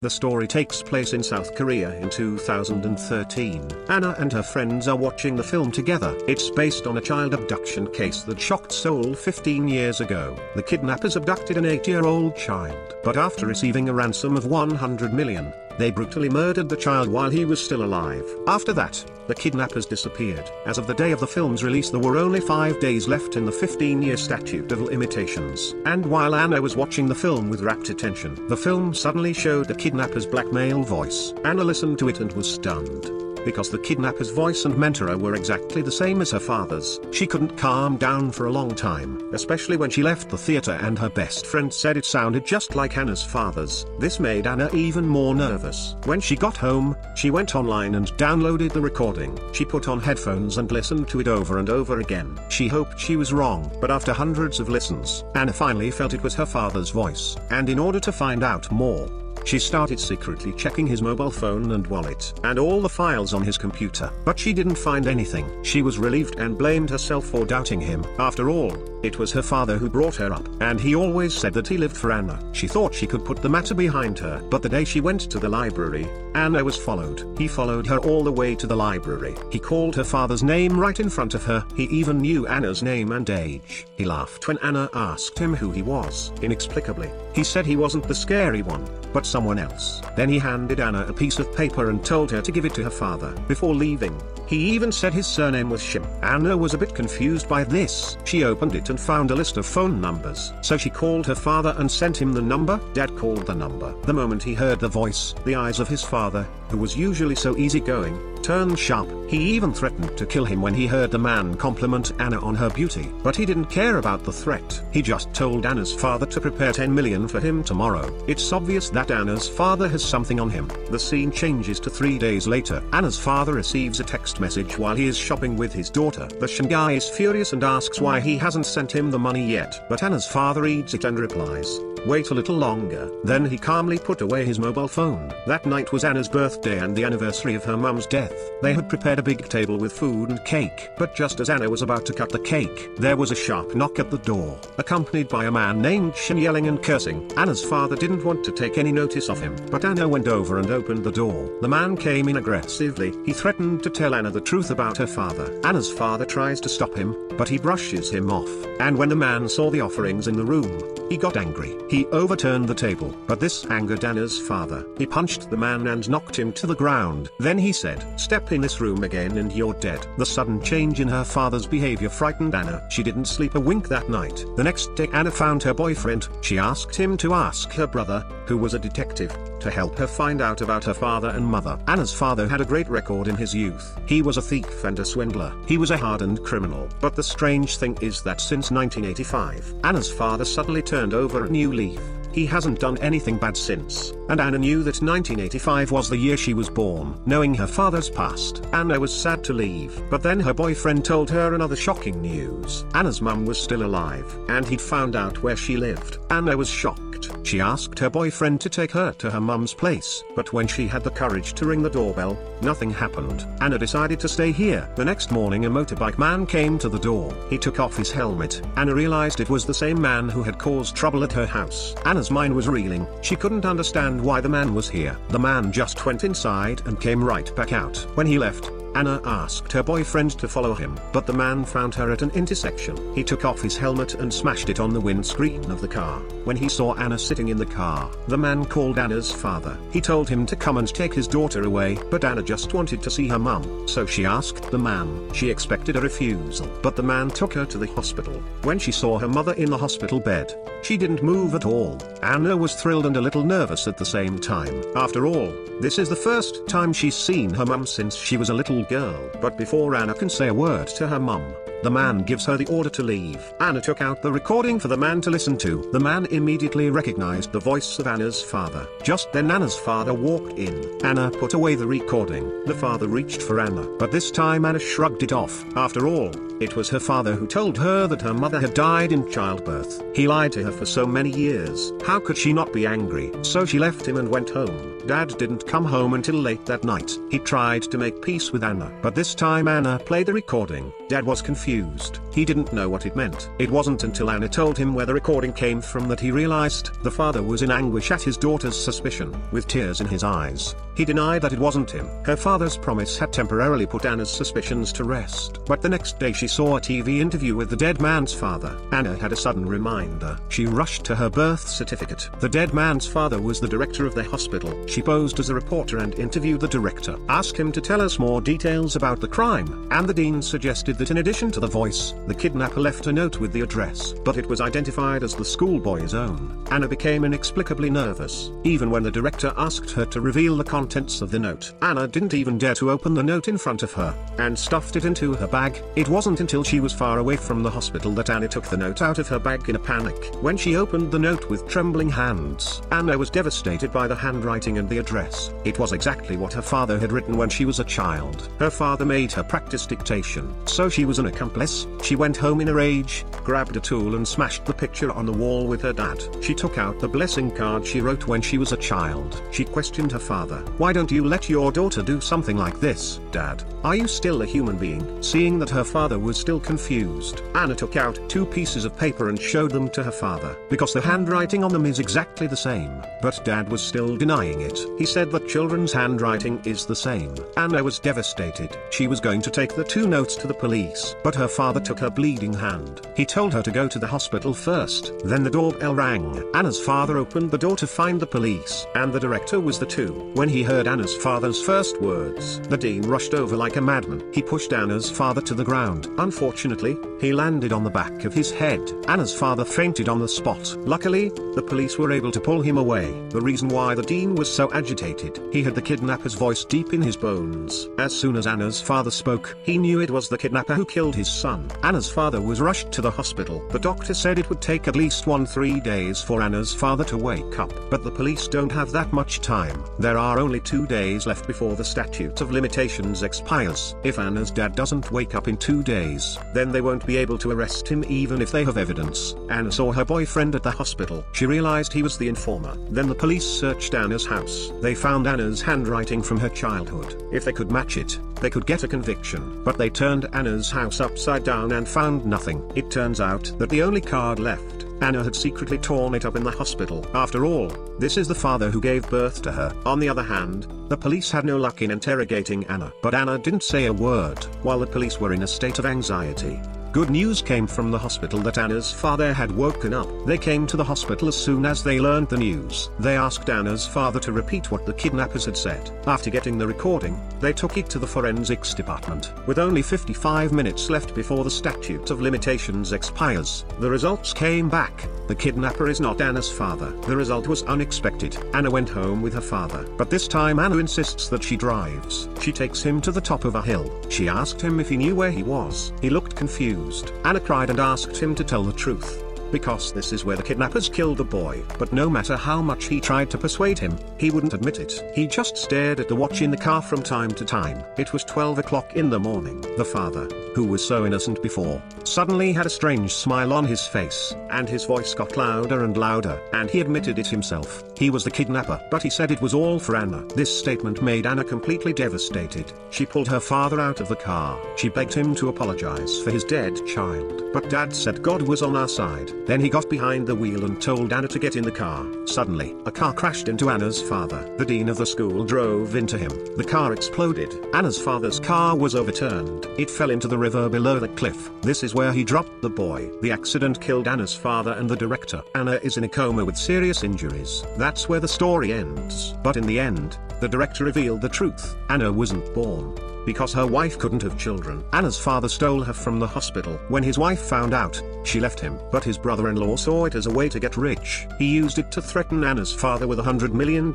The story takes place in South Korea in 2013. Anna and her friends are watching the film together. It's based on a child abduction case that shocked Seoul 15 years ago. The kidnappers abducted an 8-year-old child, but after receiving a ransom of 100 million, they brutally murdered the child while he was still alive. After that, the kidnappers disappeared. As of the day of the film's release, there were only 5 days left in the 15-year statute of limitations. And while Anna was watching the film with rapt attention, the film suddenly showed the kidnapper's black male voice. Anna listened to it and was stunned. Because the kidnapper's voice and mentor were exactly the same as her father's, she couldn't calm down for a long time, especially when she left the theater and her best friend said it sounded just like Anna's father's. This made Anna even more nervous. When she got home, she went online and downloaded the recording. She put on headphones and listened to it over and over again. She hoped she was wrong, but after hundreds of listens, Anna finally felt it was her father's voice. And in order to find out more, she started secretly checking his mobile phone and wallet, and all the files on his computer. But she didn't find anything. She was relieved and blamed herself for doubting him. After all, it was her father who brought her up, and he always said that he lived for Anna. She thought she could put the matter behind her. But the day she went to the library, Anna was followed. He followed her all the way to the library. He called her father's name right in front of her. He even knew Anna's name and age. He laughed when Anna asked him who he was. Inexplicably, he said he wasn't the scary one, but someone else. Then he handed Anna a piece of paper and told her to give it to her father. Before leaving, he even said his surname was Shim. Anna was a bit confused by this. She opened it and found a list of phone numbers. So she called her father and sent him the number. Dad called the number. The moment he heard the voice, the eyes of his father, who was usually so easygoing, turned sharp. He even threatened to kill him when he heard the man compliment Anna on her beauty. But he didn't care about the threat. He just told Anna's father to prepare 10 million for him tomorrow. It's obvious that Anna's father has something on him. The scene changes to 3 days later. Anna's father receives a text message while he is shopping with his daughter. The Shin guy is furious and asks why he hasn't sent him the money yet. But Anna's father reads it and replies, "Wait a little longer." Then he calmly put away his mobile phone. That night was Anna's birthday and the anniversary of her mum's death. They had prepared a big table with food and cake. But just as Anna was about to cut the cake, there was a sharp knock at the door, accompanied by a man named Shin yelling and cursing. Anna's father didn't want to take any notice of him, but Anna went over and opened the door. The man came in aggressively. He threatened to tell Anna the truth about her father. Anna's father tries to stop him, but he brushes him off. And when the man saw the offerings in the room, he got angry. He overturned the table, but this angered Anna's father. He punched the man and knocked him to the ground. Then he said, "Step in this room again and you're dead." The sudden change in her father's behavior frightened Anna. She didn't sleep a wink that night. The next day Anna found her boyfriend. She asked him to ask her brother, who was a detective, to help her find out about her father and mother. Anna's father had a great record in his youth. He was a thief and a swindler. He was a hardened criminal. But the strange thing is that since 1985, Anna's father suddenly turned over a new leaf. He hasn't done anything bad since. And Anna knew that 1985 was the year she was born. Knowing her father's past, Anna was sad to leave. But then her boyfriend told her another shocking news. Anna's mum was still alive, and he'd found out where she lived. Anna was shocked. She asked her boyfriend to take her to her mum's place. But when she had the courage to ring the doorbell, nothing happened. Anna decided to stay here. The next morning a motorbike man came to the door. He took off his helmet. Anna realized it was the same man who had caused trouble at her house. Anna's mind was reeling. She couldn't understand why the man was here. The man just went inside and came right back out. When he left, Anna asked her boyfriend to follow him, but the man found her at an intersection. He took off his helmet and smashed it on the windscreen of the car. When he saw Anna sitting in the car, the man called Anna's father. He told him to come and take his daughter away, but Anna just wanted to see her mum, so she asked the man. She expected a refusal, but the man took her to the hospital. When she saw her mother in the hospital bed, she didn't move at all. Anna was thrilled and a little nervous at the same time. After all, this is the first time she's seen her mum since she was a little girl. But before Anna can say a word to her mum, the man gives her the order to leave. Anna took out the recording for the man to listen to. The man immediately recognized the voice of Anna's father. Just then Anna's father walked in. Anna put away the recording. The father reached for Anna, but this time Anna shrugged it off. After all, it was her father who told her that her mother had died in childbirth. He lied to her for so many years. How could she not be angry? So she left him and went home. Dad didn't come home until late that night. He tried to make peace with Anna, but this time Anna played the recording. Dad was confused. He didn't know what it meant. It wasn't until Anna told him where the recording came from that he realized the father was in anguish at his daughter's suspicion. With tears in his eyes, he denied that it wasn't him. Her father's promise had temporarily put Anna's suspicions to rest. But the next day she saw a TV interview with the dead man's father. Anna had a sudden reminder. She rushed to her birth certificate. The dead man's father was the director of the hospital. She posed as a reporter and interviewed the director. Asked him to tell us more details about the crime, and the dean suggested that in addition to the voice, the kidnapper left a note with the address, but it was identified as the schoolboy's own. Anna became inexplicably nervous. Even when the director asked her to reveal the contents of the note, Anna didn't even dare to open the note in front of her, and stuffed it into her bag. It wasn't until she was far away from the hospital that Anna took the note out of her bag in a panic. When she opened the note with trembling hands, Anna was devastated by the handwriting and the address. It was exactly what her father had written when she was a child. Her father made her practice dictation, so she was an accomplice. She went home in a rage, grabbed a tool and smashed the picture on the wall with her dad. She took out the blessing card she wrote when she was a child. She questioned her father. "Why don't you let your daughter do something like this, Dad? Are you still a human being?" Seeing that her father was still confused, Anna took out 2 pieces of paper and showed them to her father, because the handwriting on them is exactly the same. But Dad was still denying it. He said that children's handwriting is the same. Anna was devastated. She was going to take the 2 notes to the police, but her father took her bleeding hand. He told her to go to the hospital first. Then the doorbell rang. Anna's father opened the door to find the police, and the director was the 2. When he heard Anna's father's first words, the dean rushed over like a madman. He pushed Anna's father to the ground. Unfortunately, he landed on the back of his head. Anna's father fainted on the spot. Luckily, the police were able to pull him away. The reason why the dean was so agitated, he had the kidnapper's voice deep in his bones. As soon as Anna's father spoke, he knew it was the kidnapper who killed his son. Anna's father was rushed to the hospital. The doctor said it would take at least 1-3 days for Anna's father to wake up. But the police don't have that much time. There are only 2 days left before the statute of limitations expires. If Anna's dad doesn't wake up in 2 days, then they won't be able to arrest him even if they have evidence. Anna saw her boyfriend at the hospital. She realized he was the informer. Then the police searched Anna's house. They found Anna's handwriting from her childhood. If they could match it, they could get a conviction. But they turned Anna's house upside down and found nothing. It turns out that the only card left, Anna had secretly torn it up in the hospital. After all, this is the father who gave birth to her. On the other hand, the police had no luck in interrogating Anna. But Anna didn't say a word, while the police were in a state of anxiety. Good news came from the hospital that Anna's father had woken up. They came to the hospital as soon as they learned the news. They asked Anna's father to repeat what the kidnappers had said. After getting the recording, they took it to the forensics department. With only 55 minutes left before the statute of limitations expires, the results came back. The kidnapper is not Anna's father. The result was unexpected. Anna went home with her father. But this time Anna insists that she drives. She takes him to the top of a hill. She asked him if he knew where he was. He looked confused. Anna cried and asked him to tell the truth, because this is where the kidnappers killed the boy. But no matter how much he tried to persuade him, he wouldn't admit it. He just stared at the watch in the car from time to time. It was 12 o'clock in the morning. The father, who was so innocent before, suddenly had a strange smile on his face, and his voice got louder and louder, and he admitted it himself. He was the kidnapper, but he said it was all for Anna. This statement made Anna completely devastated. She pulled her father out of the car. She begged him to apologize for his dead child. But Dad said God was on our side. Then he got behind the wheel and told Anna to get in the car. Suddenly, a car crashed into Anna's father. The dean of the school drove into him. The car exploded. Anna's father's car was overturned. It fell into the river below the cliff. This is where he dropped the boy. The accident killed Anna's father and the director. Anna is in a coma with serious injuries. That's where the story ends. But in the end, the director revealed the truth. Anna wasn't born, because her wife couldn't have children. Anna's father stole her from the hospital. When his wife found out, she left him. But his brother-in-law saw it as a way to get rich. He used it to threaten Anna's father with $100 million.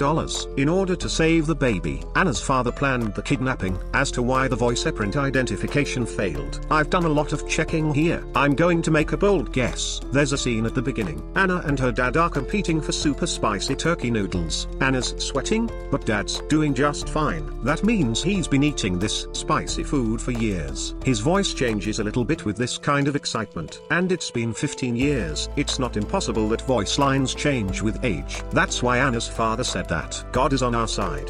In order to save the baby, Anna's father planned the kidnapping. As to why the voice print identification failed, I've done a lot of checking here. I'm going to make a bold guess. There's a scene at the beginning. Anna and her dad are competing for super spicy turkey noodles. Anna's sweating, but Dad's doing just fine. That means he's been eating this spicy food for years. His voice changes a little bit with this kind of excitement, and it's been 15 years. It's not impossible that voice lines change with age. That's why Anna's father said that God is on our side.